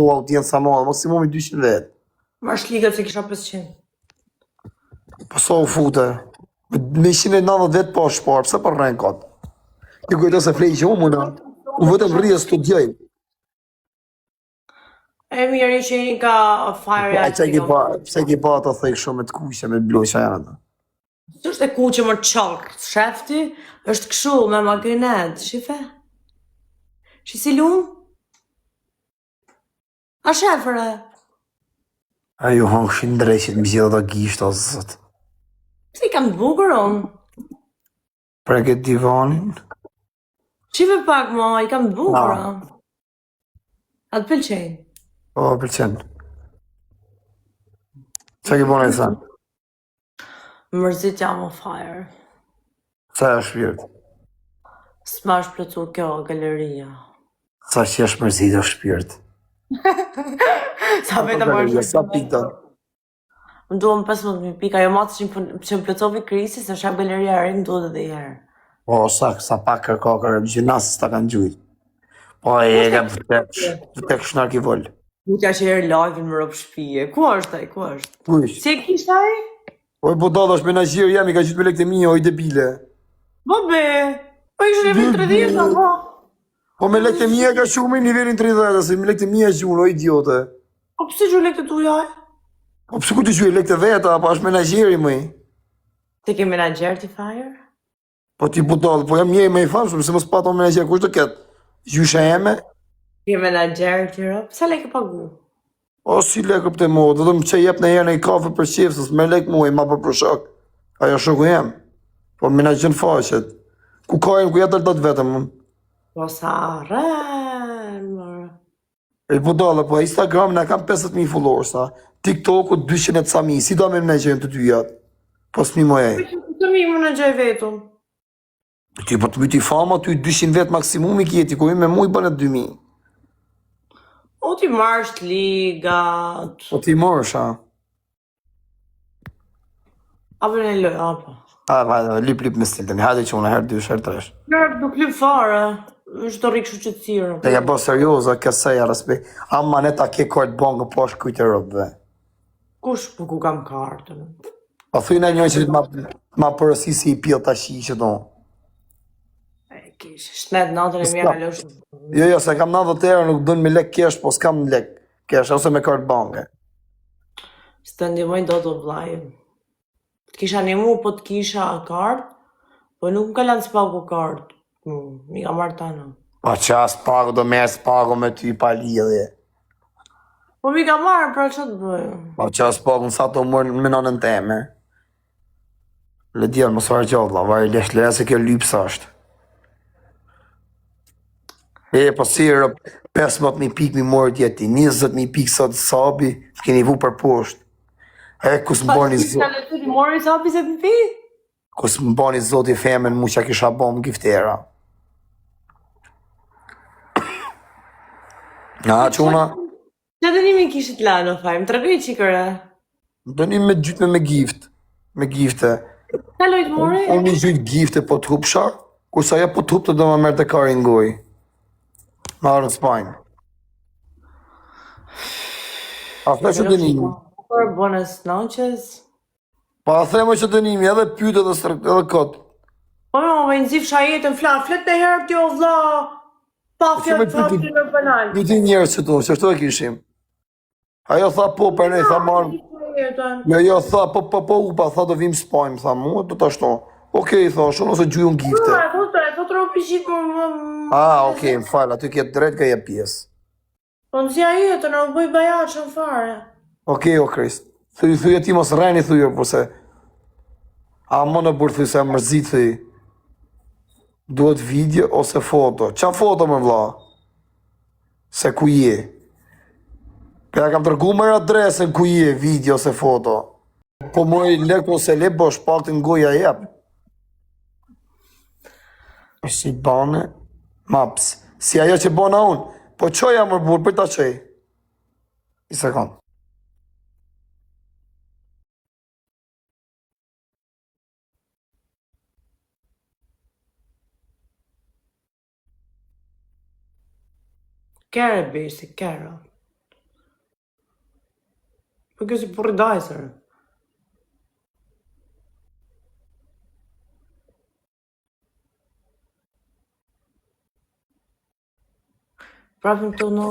Po audiencë sa madhe, maksimumi 200 vet. Marrë shligët se kisha 500. Po sa u fute? Me 190 vet po shpar, pse po rren kot? Ti kujto se flej që unë na. U vetëm rri e studioj. E mirë që i ka fire Ai çai jashtë. pse ke pa ato thej shumë të kuqe me blusha janë ato. Është e kuqe më çok. Shefti është kështu me magnet, shife. Shi si lum? A shefëre? Ajo hanshin drejqit më gjithë ato gisht o zot. Si kam të bukur unë? Preket divanin. Shife pak ma, i kam të bukur unë. A të pëlqenj? Po, pëlqen. Qa ke bone e sa? Mërzit jam on fire. Sa e shpirt? S'ma shplecu kjo galeria. Sa që është mërzit o shpirt? Sa vetëm është Sa pita? më duhem 15.000 pika, jo matë që më plecovi krisi, se shak galeria e rinë duhet edhe herë. Po, sa pak kërkakër, gjinasës ta kanë gjujt. Po, e kam vëtek shnar ki vol. Mutja që herë live-in më rëpë shpije. Ku është ai, ku është? Kush? Si e kishtë ai? Oj, po dadash menaxhier jam i ka gjithë me lekë të mia, oj debile. Po be, po ishë nivel 30, apo? Po me lekë të mia ka shumë i nivelin 30, se me lekë të mia gjun, o idiote. Po pëse gju lekë të tuja? Po pse ku të gjuaj lekë të veta, apo është menaxhieri më? Ti ke menaxher ti fire? Po ti budall, po jam një më i famshëm, se mos pato menaxher kush do ket? Gjysha eme? Ti ke menaxher ti rëp? Sa lekë pagu? O si lekë për të mua, do të më që jep në herë në i kafe për qefës, me lekë mua i ma për shok. Ajo shoku jem. Po menaxhen faqet. Ku kajnë, ku jetër do të vetëm. Po sa rren, mërë. E budallë, po Instagram në kam 50.000 followers, sa. TikToku 200 e ca mi, si do me menaxhen të dy jatë? Po s'mi moj e. Të mi menaxhoj vetëm. Ti po të byti fama, ty 200 vet maksimumi kjeti, ku i me mu i bënë 2000. O ti marrë ligat. Po ti morësh, a? Apo në loj, apo. A, lip me stiltën, hajde që unë herë dysh, herë tresh. Nërë nuk lip fare. është të rikë shu që të thirë. Te ja bo serioza, kësaj respekt. Amma ne ta ke kort bongë posh kujtë rëbëve. Kush po ku kam kartën? Po thuj në një që ma përësi si i pjell të shi që do. E kishë, shmet natën e mja kalosh. Jo, se kam 90 euro, nuk dënë me lek kesh, po s'kam lek kesh, ose me kart bongë. Së të ndimojnë do të vlajë. Të kisha një mu, po të kisha kartë, po nuk më kalan s'pagu kartë. Mi ka marrë tanë. Po që as pagu do merë s'pagu me ty pa lidhje. Po mi ka marrë, pra që të bëjë? Po që as pagu në sa të mërë në menonën teme. Le djelë, mos varë gjodla, varë i lesh lere se kjo lypsa është. E, po si rëp, 15.000 pikë mi morë djeti, 20.000 pikë sot sabi, keni vu për poshtë. E, kus më bani zot. Mori sabi se të pi? Kus më bani zot i femen, mu që kisha bom giftera. A, quna? Që të një me kishit lanë, fajmë, të rëgëj qikëre. Do një me gjytme me gift, me gifte. Ka lojtë mori? Unë një gjyt gifte po të hupsha, kursa ja po të hupte do më mërë të kari ngoj. Më arë në Spajnë. A the që dënimi? Por buenas noches. Pa a the më që dënimi, edhe pyte edhe strekt, edhe kotë. Po me më nëzif shajetën flet në herë t'jo vla. Pa flet flet në penal. Pyti njerës që tu, që shtu e kishim. Ajo tha po për ne, tha marë. Jo, tha po upa, tha do vim Spajnë, tha mu, do të ashtu. Okej, tha, shumë ose gjuju në gifte. Tha të ropi shikë më... Okej, më falë, aty kjetë drejt ka je pjesë. Po nëzja jetë, në bëj bajat që në fare. Okej, o Krist. Thuj e ti mos rejni, thuj e, përse... A më në burë, thuj se mërzit, thuj. Duhet video ose foto. Qa foto më vla? Se ku je? Këja kam tërgu më adresën ku je, video ose foto. Po më i lekë ose le, bo shpaltin goja jep. Si bane, maps. Si ajo që bona unë. Po qoja më burë, për ta qej. I sekund. Kere, besi, kere. Po kjo si burri dajsër. Prapëm të në...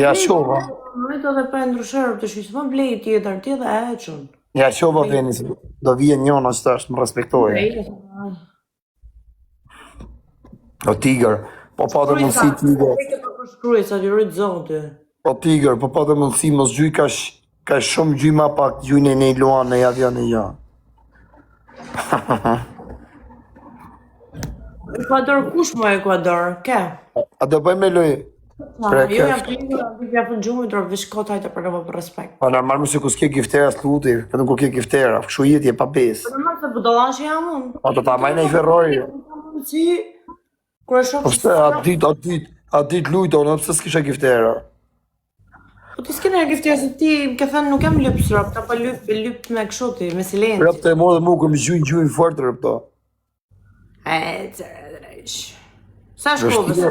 Ja, shova. Me të dhe për ndryshërë të shqisë, më blej tjetër, ti dhe e qënë. Ja, shova Venis, do vijen njona që tash më respektoje. O Tiger, po pa dhe mundësi Tiger. Shkruj, sa të rritë zote. O Tiger, po pa dhe mundësi mos gjuj ka shumë gjuj ma pak gjujnë e nej luan në javja në ja. Ekuador, kush më Ekuador? Ke? A do bëjmë e loj? Jo, jam për gjumit, vish kotajtë për nëmë për respekt. Po normal më se ku s'ke giftera s'luti, vetëm ku ke giftera, kështu jetje pa besë. Po normal se budollash jam unë. Po të ta majnë e ferrori. Si, kur e shoh Po shte, a dit lujto, në pëse s'kisha giftera. Po ti s'kene giftera se ti më ke thënë nuk jam lyp srop, ta po lyp me kështu ti, me silenci. Rëp të e morë dhe mu kër më gjujnë fort rëp to. Sa shkove se?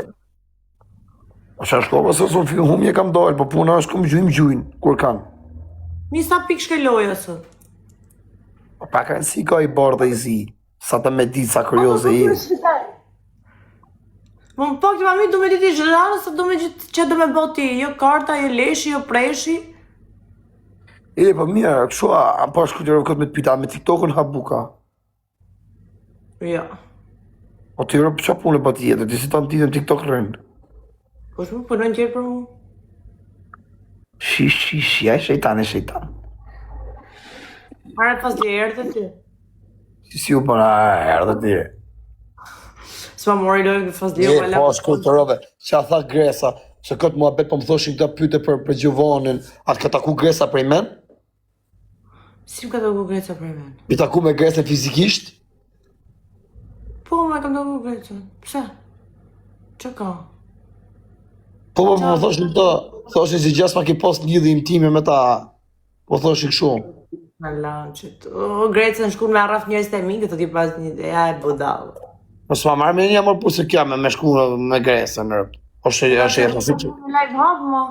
Qa shkove se son film humje kam dalë, po puna është këm gjujnë, kur kanë. Mi sa pik shkeloj ose? Po pa kanë si ka i bardh dhe i zi, sa të me ditë sa kurioze i. Më pak të mami du me ditë i zhëllanë, sa du me gjithë që du me boti, jo karta, jo leshi, jo preshi. E, po mirë, kështu a pa shkujtërë këtë me të pita, me TikTokën ha buka. Jo. O të jërë për qa punë e pa tjetër, ti si ta në titën TikTok rëndë. Po shumë punën tjerë për mu? Ja, shejtan. Are pas dhe erë të ty? Si u përna erë dhe ti. S'ma mori dojë pas dhe E, u po, shkujtërëve, që a tha Gresa, që këtë mua betë po më thoshin këta pyte për Gjovonin, atë ka taku Gresa prej men? Si më ka taku Greca prej men? Mi taku me Gresa fizikisht? Po, më kam taku Greca. Pse? Që ka? Po, më thoshin thoshin si gjas ma ki post lidhje intime me ta, po thoshin kështu. Në lanqit. O, Greca në shkur me arraf njërës të mi, këtë t'i pas një ideja e budalë. Po s'ma marrë me një amor për se kja me shku me Gresa në rëpt. është e rësi që. Në live hap, ma.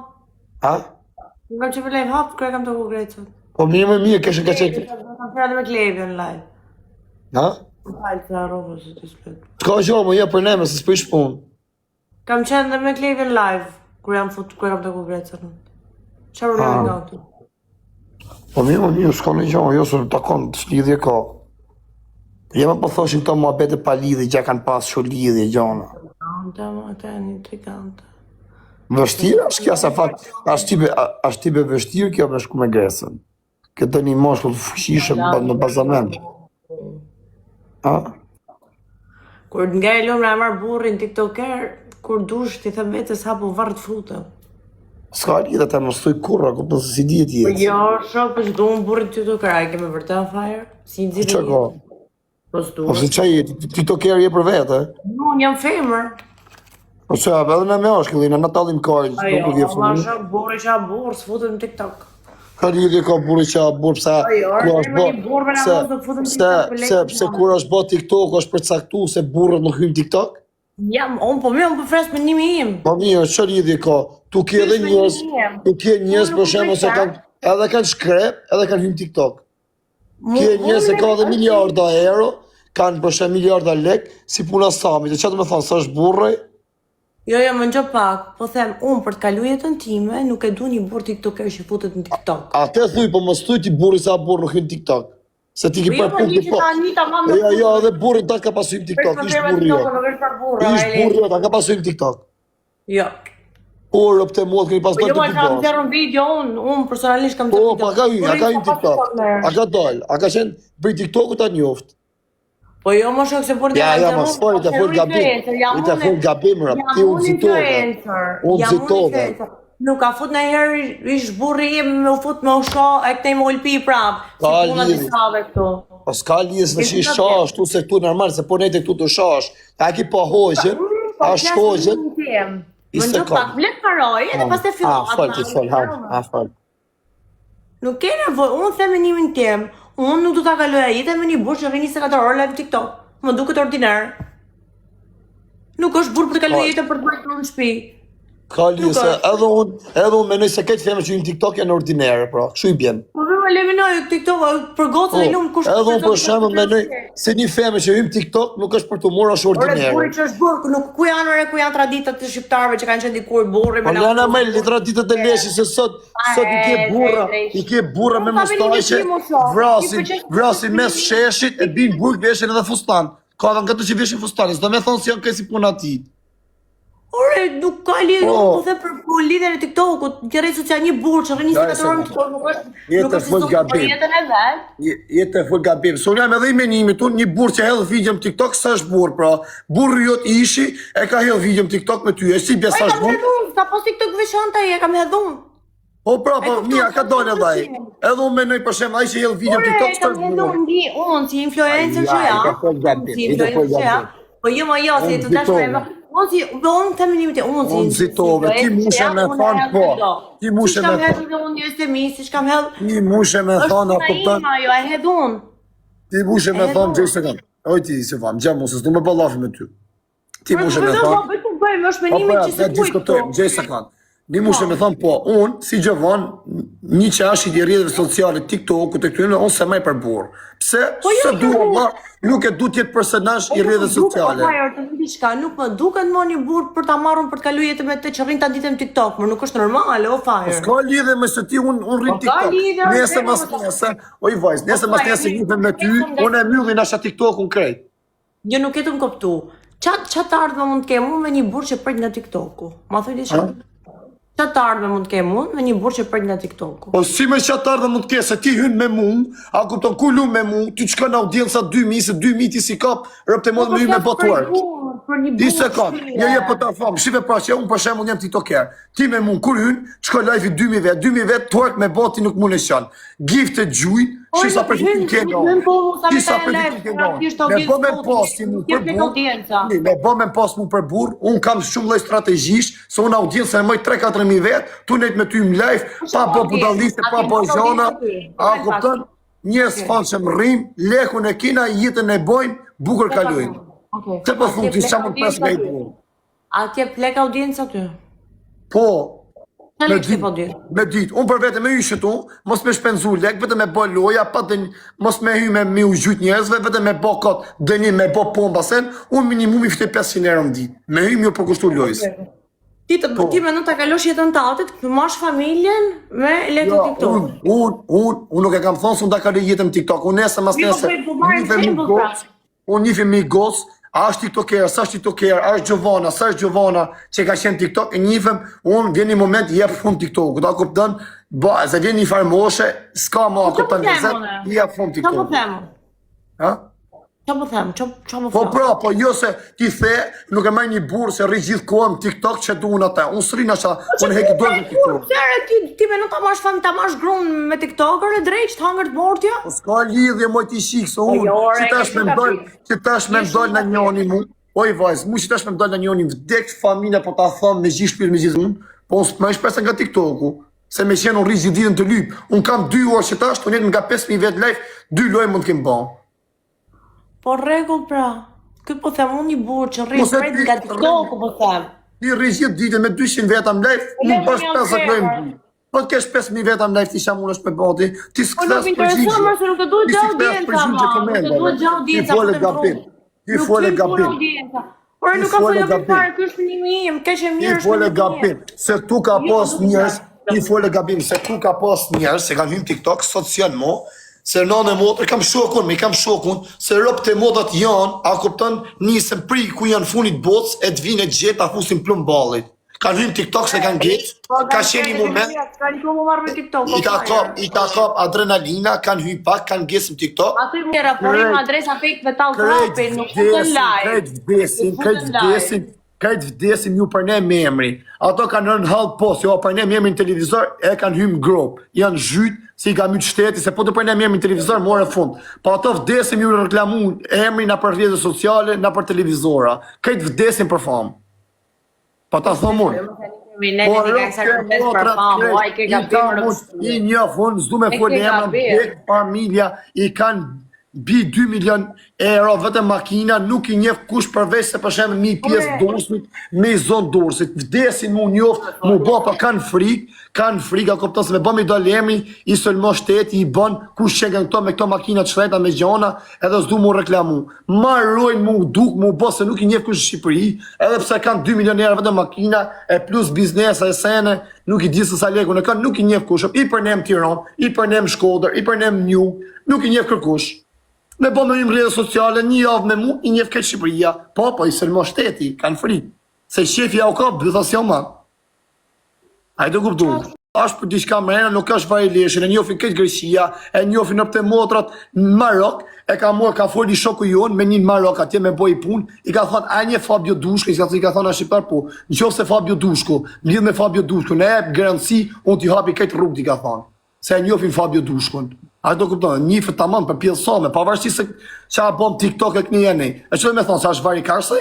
Ha? Në kam që për live hap, kërë kam taku Greca. Po mirë, kështë ka qekë. Kam përra dhe me Klevi në live. Ha? Më falë të arroba se të splet. T'ka gjo, më për ne, me se s'prish punë. Kam qenë dhe me Klevi në live, kur kam taku Greca. Qa problemi nga këtu? Po mirë, s'ka në gjo, jo se takon, s'lidhje ka. Jema po thoshin këto muhabete pa lidhje, gja kanë pas shu lidhje, gjona. Të e një trikante. Vështirë është kja, sa fakt, është tipe vështirë kjo me shku me Gresën. Këtë një moshkull fëshishë në bazament. Ha? Kur nga e lomra e marrë burrin tiktoker, kur dush t'i them vetës hapu varë të frutë. Ska lidhe të më stoj kurra, ku përse si dijet jetë. Jo, shok, për që du unë burrin tiktoker, a i keme vërte a fire? Si në Që ka? Po s'du. Po se që jetë, TikToker je për vete? Unë jam femër. Po që, edhe me moshkulli, në Natalim Kajnë, Ajo, nuk vje ma fëmi. shok, burri që a burë, s'futën në TikTok. Ka lidhje ka burri që a burë, pëse pse kur është bë TikTok, është përcaktu se burët nuk hynë TikTok? Jam, unë po fres me nimi im. Po mirë, që lidhje ka? Tu ke edhe njës për shemë se edhe kanë shkrep, edhe kanë hynë TikTok. Ke njës se ka dhe miliarda euro, kanë për shemë miliarda lek, si puna Samit, e që të me thonë, së është burrej? Jo, më në gjë pak, po them, unë për të kalu jetën time, nuk e du një burë tiktoker që futet në TikTok. A te thuj, po më thuj ti burri sa burë nuk hynë TikTok. Se ti ki për punë po. Jo, edhe burri ta ka pasu hynë TikTok, ishtë burri jo. Ishtë burri jo, ta ka pasu hynë TikTok. Jo. Por, pëte mua të këni pas Po dojnë jo, të ma kam zerën video, unë personalisht kam zerën video. Po, pa ka hynë TikTok. A ka dojnë, a ka qenë bëj TikToku ta njoftë. Po jo, më shok se por Ja, ma s'pori, të fol gabim. I të fol gabim, rap. Ti unë zitove. Unë zitove. Nuk ka fut në herë ish burri im me u fut me u sho, e këtej me ulpi prap. Si puna të save këtu. Po s'ka lidhje se që i shash, tu se këtu normal, se po nejte këtu të shash. A ki po hojgjën, a shkojgjën. Më në pak, blet paroj, edhe pas të fillat. Fol. Nuk ke nevoj, unë them menimin tim. Unë nuk du t'a kaloj a jetë me një burë që rri 24 orë live TikTok. Më duket ordinar. Nuk është burë për të kaloj jetë për të bajtë në shpi. Ka lidhje se edhe unë menoj se këtë femër që në TikTok janë ordinere, pra, kështu i bjen. Po më eliminoj TikTok për gocën e lumë kush. Edhe unë për shembull menoj se një femër që hym TikTok nuk është për të marrë as ordinere. Ore burri që është burr, nuk ku janë traditat e shqiptarëve që kanë qenë dikur burri me. Po janë më le traditat e leshit se sot i ke burra me mustaqe, vrasin mes sheshit e bin burg veshin edhe fustan. Ka edhe këtu që veshin fustan, s'do më thonë se janë kësi puna ti. Ore, nuk ka lidhje, po the për lidhjen e TikTokut, një rrjet social një burr që rrin 24 orë në TikTok nuk është fol gabim. Jetën e vet. Jetë fol gabim. Sonë jam edhe i menimit unë një burr që hedh video në TikTok sa është burr, pra. Burri jot ishi e ka hedh video në TikTok me ty, e si besa është burr? Sa post TikTok veçanta e kam hedhun. Po pra, po mia ka dalë edhe ai. Edhe unë menoj për shemb ai që hedh video në TikTok sa është burr. Unë si influencer që jam. Si influencer që jam. Po jo më jo, si të dashur. Unë të minimit e unë si tove, ti mushe me thonë po. Ti mushe me thonë. Si kam hedhë dhe unë një estemi, si shkam hedhë. Ti mushe me thonë, a kuptan. Jo, e hedhë unë. Ti mushe me thonë, gjej se kanë. Oj ti, se famë, gjemë se s'du me bëllafi me ty. Ti mushe me thonë. Po, bëjtë bëjmë, është menimin që se kujtë. Gjej se kanë. Një mushe me thonë, po, unë, si Gjovan, një që ashtë i rrjetëve sociale, TikTok, të këtyre, unë se maj për burë. Pse, se du, nuk e du tjetë personazh i rrjetëve sociale. Nuk më duket më një burë për ta marrën për të kalu jetë me të që rrinë ta ditëm TikTok, më nuk është normale, o fire. S'ka lidhe me se ti unë rrinë TikTok. Nese mas nese, oj vajzë, nese mas nese njëve me ty, unë e myllin asha TikTok unë krejt. Jo, nuk jetë më koptu. Qa të ardhme mund të kemë unë me një burë që prejt nga TikToku? Ma thoi di shumë. Qa të ardhme mund të kemë unë me një burë që prejt nga TikToku? Po si me qa të ardhme mund të kemë, se ti hynë me mu, a kupton ku lu me mu, ty që ka në audienca 2000, se 2000 ti si kap, rëpte modë me ju me botuar. Ti se ka, je po ta famë, shive pra që unë për shemë unë jem TikToker. Ti me mu, kur hynë, që ka live i 2000 vet, twerk me boti nuk mund e shanë. Gift e gjujnë, që sa përfitim kënë që sa përfitim kënë me bo me pas ti mu për burë, me bo me pas mu për burë, unë kam shumë lej strategjish, se unë audiencë e mëj 3-4 mi vetë, tu nejtë me ty më live, pa bo budalliste, pa bo zhona, a kupton, njës fanë që më rrim, lekun e kina, jetën e bojnë, bukur kalujnë. Të po thunë të që mund 5 nga i burë. A tje plek audiencë aty? Po, me dit, unë për vete me yshët unë, mos me shpenzu lek, vete me bo loja, mos me hy me mi u gjyt njerëzve, vete me bo kot dëni, me bo pomba sen, unë minimumi fite 500 euro në dit, me hy mi u përkushtu lojës. Ti me në të kalosh jetën të atit, të mash familjen me lekë të TikTok. Unë nuk e kam thonë se unë da kaloj jetën TikTok, unë nesë mas nesë, unë njëfe mi gos, a është TikToker, sa është TikToker, a është Gjovana, sa është Gjovana që ka qenë TikTok, e njëfem, unë vjen një moment jep fund TikTok, da kuptën, se vjen një farë moshe, s'ka ma kuptën nëzet, jep fund TikTok. Qa po themë? Ha? Qa po themë? Qa po themë? Po pra, po jo se ti the, nuk e maj një burë se rri gjithë kohëm TikTok që du unë ata, unë s'ri nasha, unë heki dojnë në TikTok. Ti me në ta mash grunë me TikToker e drejq, të hangër të mortja? Po s'ka lidhje moj t'i shikë, se unë, që tash me mdojnë në njoni mu, oj vajzë, mu që tash me mdojnë në njoni, vdek familja po ta thëmë me gjithë shpirë me gjithë unë, po unë s'ma ish pesa nga TikToku, se me qenë unë rri gjithë ditën të lypë, unë kam 2 orë që tash, unë jetë nga 5.000 vetë live, 2 lojë mund t'kem ba. Po regull pra, këtë po them unë një burë që rri shpirë nga TikToku po them. Ti rri gjithë ditën me 200 veta më live, unë bash 50 lojë më du. Po të kesh 5.000 veta më live ti sham unë është për bati, ti s'këthes përgjishë. Nuk të duhet gjau audienca, nuk të duhet gjau audienca. Ti fole gabim. Por nuk ka fole gabim. Ky është një im, keq e mirë. Ti fole gabim, se tu ka pas njerëz, ti fole gabim, se tu ka pas njerëz, se kanë hym TikTok, sot janë mo, se nënë e modë, kam shokun, se ropë të modat janë, a kupton, nisën pri ku janë funit botës, e të vinë e gjithë, a fusin plumb ballit. Kanë hym TikTok se kanë gjithë, ka qenë një moment, i ka kap adrenalina, kanë hym pak, kanë gjithë në TikTok. Aty më raporim adresa fake me talë krapin, nuk futën live. Krejt vdesin ju për ne me emri. Ato kanë rënë halë post, jo për ne me emri në televizor, e kanë hymë grop. Janë zhyt, si i ka mytë shteti, se po të për ne me emri në televizor, more fund. Pa ato vdesim ju reklamu emri na për rrjetet sociale, na për televizora. Krejt vdesin për famë. Pa ta thomë unë. I një fund, zdu me folë emra, familja, i kanë bi 2 milion euro vetëm makina, nuk i njeh kush përveç se për shembull mi pjesë Durrësit, me zonë Durrësit, vdesin mu njoft, mu bë pa kanë frikë, a kupton se me bëm i dal emri, i sulmo shteti, i bën kush çekan këto me këto makina të shtreta me gjona, edhe s'du mu reklamu. Marrojnë mu duk, mu bë se nuk i njeh kush në Shqipëri, edhe pse kanë 2 milion euro vetëm makina, e plus biznesa e sene, nuk i di se sa lekun e kanë, nuk i njeh kush. I përnem Tiranë, i përnem Shkodër, i përnem Nju, nuk i njeh kërkush. Me bo me një rrjete sociale, një javë me mu, i njef këtë Shqipëria, po i sëlmo shteti, kanë frikë. Se shefja u ka, bëthas jo ma. A i të kuptu. Ashtë për diçka mrena, nuk është vari leshin, e njofin këtë Greqia, e njofin në pëte motrat në Marok, e ka morë, ka foli shoku jonë, me një Marok atje me boj pun, i ka thonë, a një Fabio Dushko, i ka thonë a Shqiptar po, në qofë se Fabio Dushko, mlidh me Fabio Dushko, ne e garanci, unë t'i hapi këtë rrugë, i ka thonë. Se e njofin Fabio Dushkon. A do kupton, një fët tamam për pjellësome, pavarësisht se qa bom TikTok e këni jeni. E që dhe me thonë, sa është varikar se?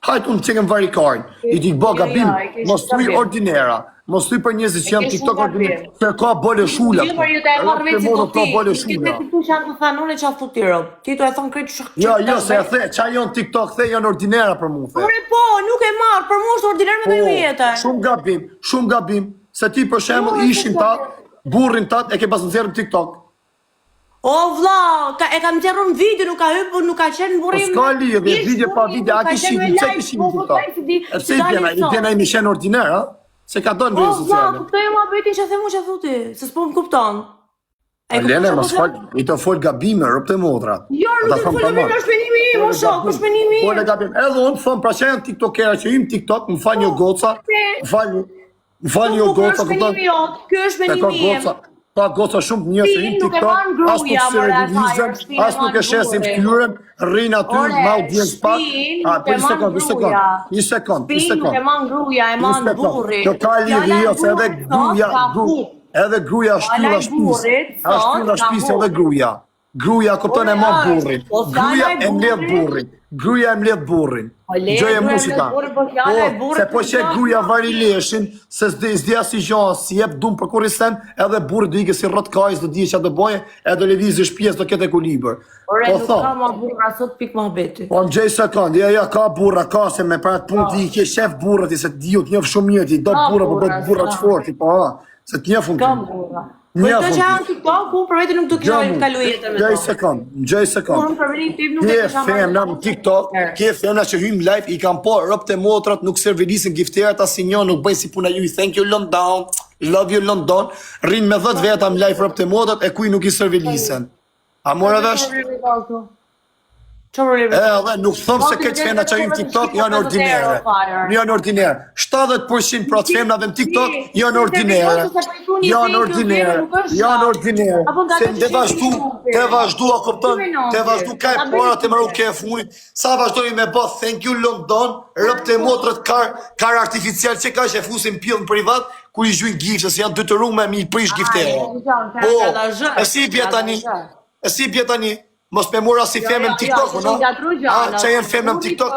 Hajtë unë qekem varikarin. I t'i bë gabim, mos thuj ordinera. Mos thuj për njëzit që jam TikTok ordinera. Se ka bole shula. Ti për ju të e marrë veç si të ti. Ti të që janë të thanun e që a thu t'i rëbë. Ti të e thonë krejtë shëk. Jo, se e the, qa jonë TikTok the janë ordinera për mu. Ure po, nuk e marrë, për mu është ordiner me me jetë. Shumë gabim. Se ti për shembull ishin ta, burrin tat e ke pas nxjerrë TikTok. O vlla, e kam nxjerrë në video, nuk ka hyrë, nuk ka qenë burim. S'ka lidhje, video pa video, a kishin, çka kishin TikTok. E pse i vjen ai me shen ordiner, ha? Se ka dhënë rrjetet sociale. O vlla, kuptoj ma bëti që themu që thuti, se s'po më kupton. Lene, mos fal, i të fol gabime, rrëpte modrat. Jo, nuk të fol gabime, është menimi im, o shok, është menimi im. Fol gabim. Edhe unë thon, pra që janë TikTokera që im TikTok, më fal një goca, më fal një goca, kupton? Ky është menimi im. Pa goca shumë një se im TikTok, as nuk se revilizem, as nuk e shesim shkyren, rrinë aty, ma u djenë spak. Një sekund. Nuk e man gruja, e man burri. Kjo ka liri, ose edhe gruja shtylla shpis. Shtylla shpis edhe gruja. Gruja kupton e ma burrin. Gruja e mbledh burrin. Gjoje musika. Se po që gruja vari leshin, se s'dja si gjoha, si jep dum për kurisen, edhe burri do ike si rrot kajs, do dije që do boje, edhe do levizi shpjes, do kete kulibër. Ore, nuk ka ma burra, sot pik ma beti. Po në gjej sekund, ja, ka burra, ka se me pratë pun t'i ke shef burra ti, se t'ju t'njef shumë njëti, do burra, po do burra që forti, po ha, se t'njef unë ti. Po të që janë TikTok, unë për veti nuk të kisha kalu jetën me to. Gjej sekund. Unë për veti tim nuk e kisha marrë. Kje femna në TikTok, kje femna që hymë live, i kam po rëpte motrat, nuk servilisin gifterat asin një, nuk bëjnë si puna ju, thank you London, love you London, rinë me 10 veta më live rëpte motrat, e kuj nuk i servilisen. A mora vesh? Edhe nuk thëmë se këtë femna që hymë TikTok janë ordinere. Janë ordinere. 70% pra të femnave në TikTok janë ordinere. Janë ordinere. Se te vazhdu a kupton, te vazhdu ka e pora të mëru ke e funit. Sa vazhdojnë me bë thank you London, rëpte motrët kar artificial që ka që e fusin pjellë në privat, ku i zhujnë gifte, se janë dëtërume me i prish giftere. E si bje tani? Mos me mura si femën në TikTok, no? Që janë femën në TikTok?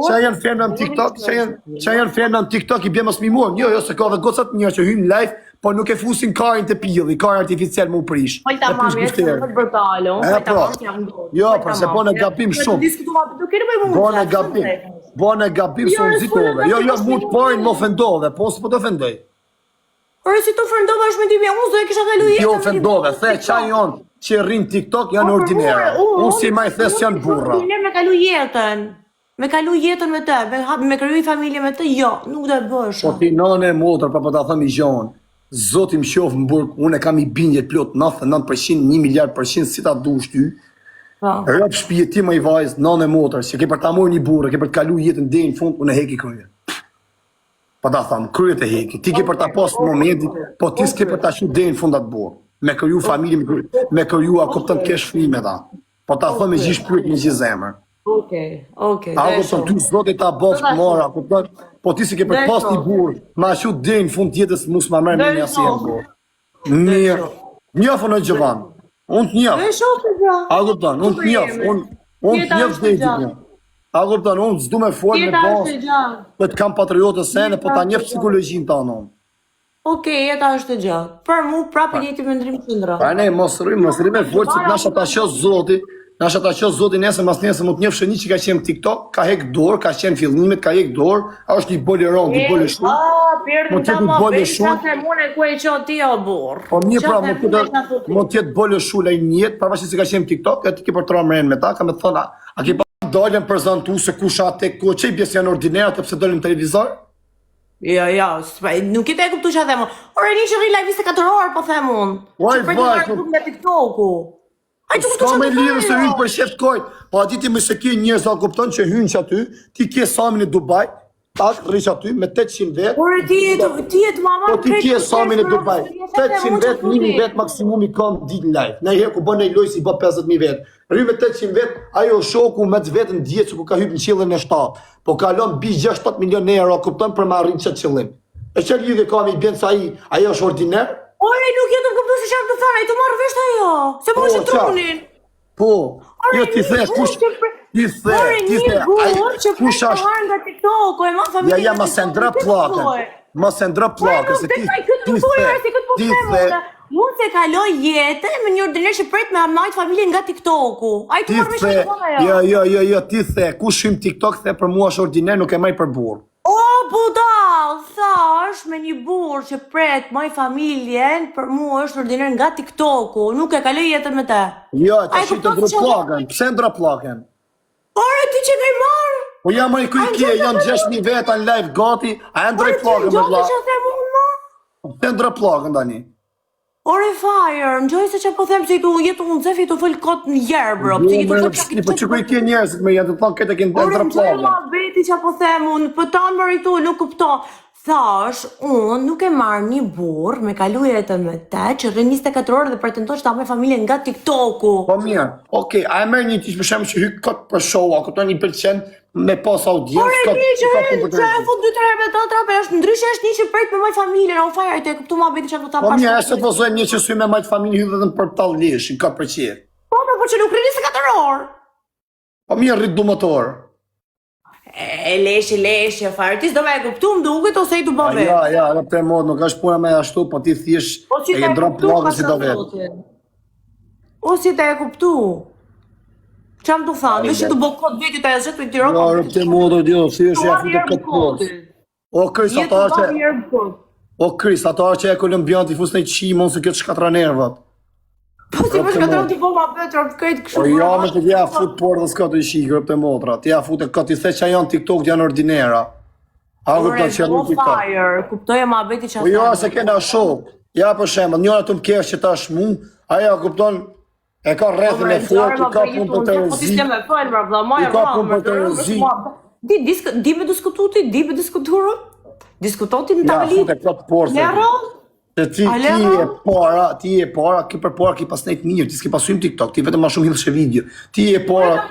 Që janë femën në TikTok? Që janë femën në TikTok i bje mos mi mua? Jo, se ka dhe gocat një që hynë live, po nuk e fusin karin të pijilli, karin artificial mu prish. Pojta mami, e që në të bërtalo, pojta mami jam do. Jo, për se po në gabim shumë. Bo në gabim shumë zitove. Jo, mu të pojnë më ofendove, po se po të ofendoj. Por si të ofendove është me timi, unë zë e kisha kalu jetën. Jo ofendove, the qa jonë që rrinë TikTok janë ordinere. Unë si ma i thes janë burra. Me kalu jetën. Me kalu jetën me te, me kryu i familje me te, jo, nuk dhe bësh. Po ti nane e motër, pa ta thëmë i gjonë, zotim shofë më burg, unë e kam i bindjet plot 99%, 1 miliard% si ta dush ty. Rëp shpije ti më i vajzë, nane e motër, që ke për ta mojë një burë, ke për të kalu jetën dhe në fund, unë e heki kryet. Pa ta thëmë, kryet e heki. Ti ke për ta posë në momentit, po ti s'ke për ta shu dhe në fundat burë. Me kryu familje, me kryu a kuptën të kesh frime ta. Po ta thëmë me gjish pyrt me gjithë zemër. Okej. A kuptën, ty s'do të ta bof të mora, kuptën, po ti si ke për pas një burë, ma shu dhe në fund tjetës mus ma mërë një asë jenë burë. Mirë, njëfë në Gjovan, unë të njëfë. A kuptën, unë të njëfë, unë të njëfë dhe i të njëfë. A kuptën, unë s'du me folë me basë, për të kam patriotës sene, po ta njëfë psikologjinë ta në. Okej, jeta është e gjatë. Për mu, prapë jeti me ndrim qëndra. Pa ne, mos rrim me forë, që t'nasha ta shos zoti, Na shata që zoti nesër mas nesër më të njëfë shëni që ka qenë TikTok, ka hek dorë, ka qenë fillimet, ka hek dorë, a është një boleron, një bole shumë. Pirë ta më bëj qatë e mune ku e qo ti o burë. Po mirë pra, më tjetë bole shula i njët, pavarësisht se ka qenë TikTok, e ti ke për të ramren me ta, ka me të thona, a ke pa dalën prezentu se kusha te ku që i bjesë janë ordinera, të pse dalën në televizor? Jo, nuk i te e kuptu që a themun. Ore një që rri live 24 orë, po themun. Që për të marrë me TikToku. Ska me lidhë se hynë për sheft kojt, po ati ti më se ke njërë sa kupton që hynë që aty, ti ke samin e Dubai, tash rrish aty me 800 vetë. Ore ti e të mama po ti ke samin e Dubai, 800 vetë, 1000 vetë maksimumi kam ditë në live. Në herë ku bën e loj si bë 50.000 vetë. Rry me 800 vetë, ajo shoku me të vetën djetë që ku ka hypë në qillën e 7, po kalon bi 6-7 milion euro, kupton për me arrin qëtë qillim. E që lidhe ka me i bjenë sa ajo është ordiner? Ore, nuk jetë më kuptu se që të thana, i të marrë vesht ajo, se po është trunin. Po, jo ti the, kush, ti the, kush është, nga TikTok, e ma familje ja, ma se ndra plakën, se ti the, mund se kaloj jetën me një ordiner që pret me majt familje nga TikToku. A i të marrë vesht ajo? Jo, ti the, kush hym TikTok the për mua është ordiner, nuk e maj për burë. O, budal, thash me një burë që pret maj familjen, për mua është ordiner nga TikToku, nuk e kaloj jetën me te. Jo, të shi të ndra plakën, pse ndra plakën? Ore, ti që ka i marë? Po jam i kujkje, jam 6.000 veta në live gati, a e ndrej plakën me vla? Pse ndra plakën, Dani? Ore, fire, në gjoj se që po them që i tu jetu unë zefi i tu fëllë kotë në jerë, bro. Po që kujkje njerëzit me janë të thonë këtë e kënë ndra plakën. Ore, në gjoj ma beti që po them unë, për tanë më rritu, nuk kupto. Thash, unë nuk e marrë një burë me kalu jetën me te, që rrë 24 orë dhe pretendoj që ta me familje nga TikToku. Po mirë, okej, a e merë një tish për shemë që hykë këtë për show, a këto 1% me pas audiencë. Ore, një që e fut 2-3 herë me të trapë, është ndryshe është një që prejt me majtë familje, në ufajra i te këptu ma beti që të ta pashtë. Po mirë, e se të vëzojmë një që sy me majtë familje hydhe dhe në për tal leshin, ka për qirë. Po që nuk rrë 24 orë. Po mirë, rritë du motor. E leshe, fare, ti s'do me e kuptu më duket ose i du bëve? Ja, në për mod, nuk është puna me ashtu, po ti thish e ke drop plagën si do vetë. O si te e kuptu? Qam të thanë, dhe që të bo kod veti të e zhetë për t'i roka? Ja, në për mod, si është e futë këtë kodë. O Kris, ato që e kolumbian t'i fusë në i qimon se këtë shkatra nervat. Po si për shkatron t'i po ma betra për këtë këshu. O ja, me të t'ja fut por dhe s'ka të i shikë, rëpë të motra. T'ja fut e këtë i the që janë TikTok janë ordinera. A kupton që janë TikTok. Kuptoj e ma beti që po jo, se kena shok. Ja për shemë, njëra të më kesh që ta shmu, aja kupton, e ka rrethën e fort, i ka pun për të rëzi. I ka pun për të rëzi. Di me diskututi, diskutoti në tabelit. Se ti e para, ki për para ki pas nejtë mirë, ti s'ke pasujmë TikTok, ti vetëm ma shumë hillëshe video. Ti e para...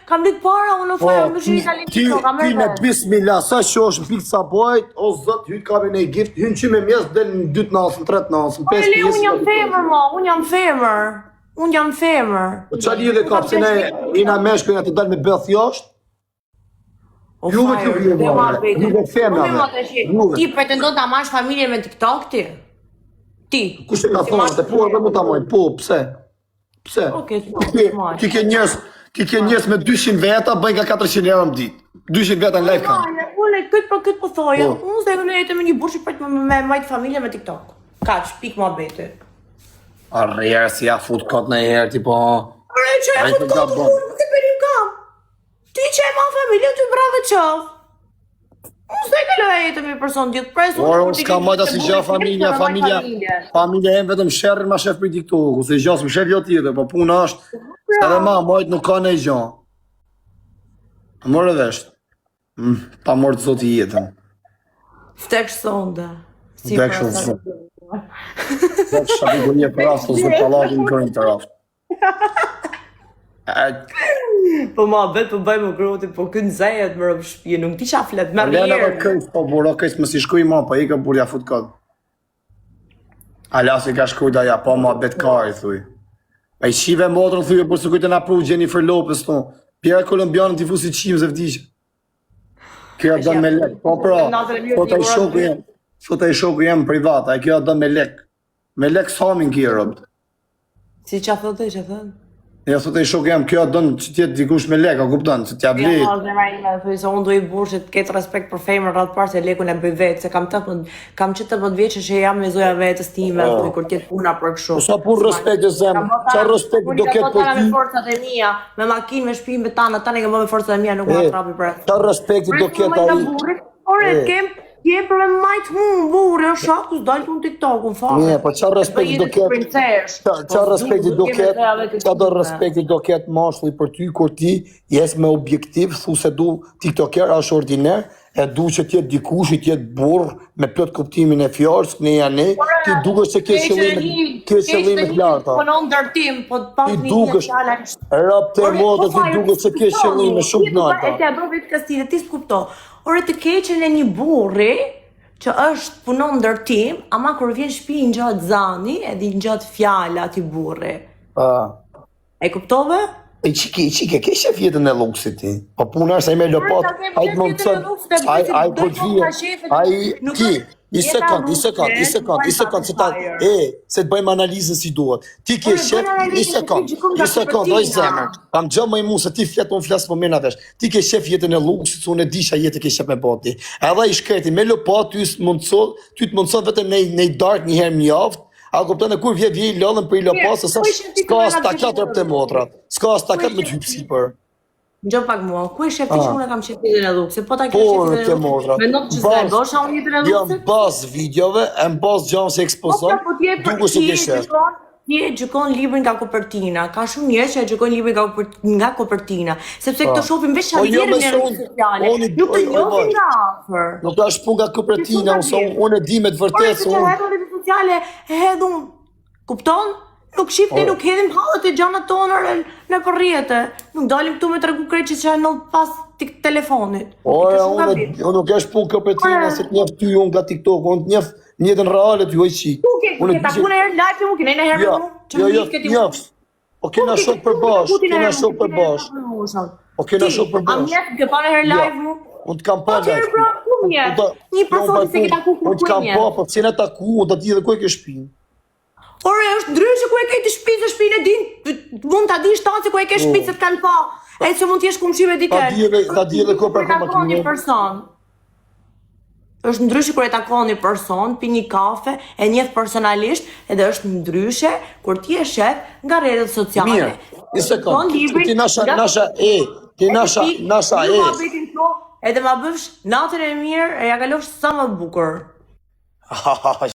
Kam ditë para, unë fajë, më shumë i kalim TikTok, kam ti me bismillah, sa që është në pikë sa bajt, o zët, hytë kabe në i gift, hynë që me mjesë, del në 2 nasën, 3 nasën, 5 pjesë... Unë jam femër, ma, unë jam femër. Po qa lidhe ka, pëse ne ina meshkën e të dalë me bëth jashtë? Juve të vjetë, femrave. Ti pretendon të amash familje me TikTok ti? Ti? Kush e ka thonë atë, po edhe mu ta mojnë, po, pse? Pse? Ti ke njës me 200 veta, bëjnë ka 400 euro më ditë. 200 veta në live kanë. Unë këtë për këtë po thoja, unë se në jetë me një burë që pret me majtë familje me TikTok. Kaq, pik ma beti. Arre, si ja fut këtë në herë, tipo... Arre, që ja fut këtë, unë këtë perim kam. Ti që e ma familje, ty brave qaf. Unë s'e ka loja jetë me person djetë presë. Por, unë s'ka majta si gja familja e vetëm shërën ma shef për TikTok, se gja s'më shef jo tjetër, po puna është, edhe ma majtë nuk ka në i gja. Mërë veshtë. Pa mërë të zoti jetën. Vtek sonde. Vtek sonde. Vtek shabigu një për raftë, zë palatin kërën të raftë. Po ma bet po bëjmë groti, po kënë zajet më rëmë shpje, nuk ti qa flet me rjerë. Lena për këjtë, po bura këjtë, më si shkuj ma, po i ka burja fut këtë. Ala si ka shkuj da ja, po ma bet kari, thuj. A i shive motrën, thuj, për së kujtë na pru Jennifer Lopez, thonë. Pjera kolombianën t'i fusi qimë zë vdishë. Kjo a dënë me lek, po pra, sot e i shoku jem privat, a kjo a dënë me lek. Me lek s'hamin kje rëbët. Si qa thëtë, qa thëtë? Ja sot e shok jam, kjo don që tjetë dikush me lek, a kupton, që t'ja vlet. Ja, zemra ime, thuj se unë do i burë që të ketë respekt për femër rratë parë se lekun e bëj vetë, se kam që 18 vjeçë që jam me zoja vetës time, thuj kur tjetë puna për kështu. Po sa pun respekt e zem, qa respekt do ketë për ty? Me forcat e mia, me makinë, me shtëpi, me tana ke bë me forcat e mia, nuk ma trapi për e. Qa respekt do ketë ai? Ore, je për me majtë burri, o shaku, s'dojnë të në TikTok-un, fare. Mie, po qa respekti do ketë, qa respekti do ketë, qa do respekti do ketë mashulli për ty, kur ti jes me objektiv, thu se du tiktoker është ordiner, e du që tjetë dikush, tjetë burr, me plot kuptimin e fjarës, ne janë ti dukesh që ke qëllime të larta. Po në ndërtim, po të pas një fjala. Rap të modë, ti dukesh që ke qëllime shumë të larta. E të abro vetë kastile, ti s'kupto. Ore të keqen e një burri që është punon ndërtim, ama kur vjen shtëpi në gjatë zani, edhe në gjatë fjala ati burri. E kuptove? E qike, ke shef jetën e luksit ti? Po puna është, a i me lopat, a i të mundësën, a i për dhvije, a i ti, i sekund, se ta, se të bëjmë analizën si duhet. Ti ke shef, i sekund, oj zemër, kam gjë më i mu se ti fletë, unë flasë për mena vesh, ti ke shef jetën e luksit, unë e disha jetë ke shef me bati. Edhe i shkreti, me lopat, ty të mundëson vetëm ne i dark një herë një javë, a kupton e kur vje i lëllën për i lopasë, s'ka stakat rëp të motrat, s'ka stakat me të hypsi për. Në gjë pak mua, ku e shef ti që unë e kam qef jetën e luksit, po ta ke qef jetën e luksit, me nuk që zërgosha unë jetën e luksit? Jo, në bas videove, e në bas gjanë se ekspozon, duke se ke shef. Ti e gjykon librin nga kopertina, ka shumë njerëz që e gjykojnë librin nga kopertina, sepse këto shohim veç shavjerën në rrjetet sociale, nuk të njohin nga afër. Nuk është punë nga kopertina, unë e di me të vërtetë se unë rrjetet sociale e hedhun, kupton? Nuk shifni, nuk hedhim hallet e gjanat tona në rrjete. Nuk dalim këtu me tregu krejt që janë pas telefonit. Unë nuk është punë kopertina, se të njef ty unë nga TikTok, unë të njef njëtën reale të ju e qi. Nuk e taku në herë live mu, kene në herë mu, që më njëf këti mu. O kena shok për bash, kena shok për bash. O kena shok për bash. A njëf ke pa në herë live mu? Unë të kam pa live. Atërë pra, ku njëf? Një personi se ke taku ku njëf? Unë të kam pa, po të cina taku, unë të di dhe ku e ke shpinë. Ore, është ndryshe ku e ke të shpinë, se shpinë e din, mund të di shtanë se ku e ke shpinë se të kanë pa. E që mund t'jesh kumshime diken. Ta di edhe ko për një person. Është ndryshe kur e takon një person, pi një kafe, e njeh personalisht, edhe është ndryshe kur ti e shef nga rrjetet sociale. Mirë, një sekond, ti nasha e. Edhe ma bësh natën e mirë, e ja kalosh sa më bukur.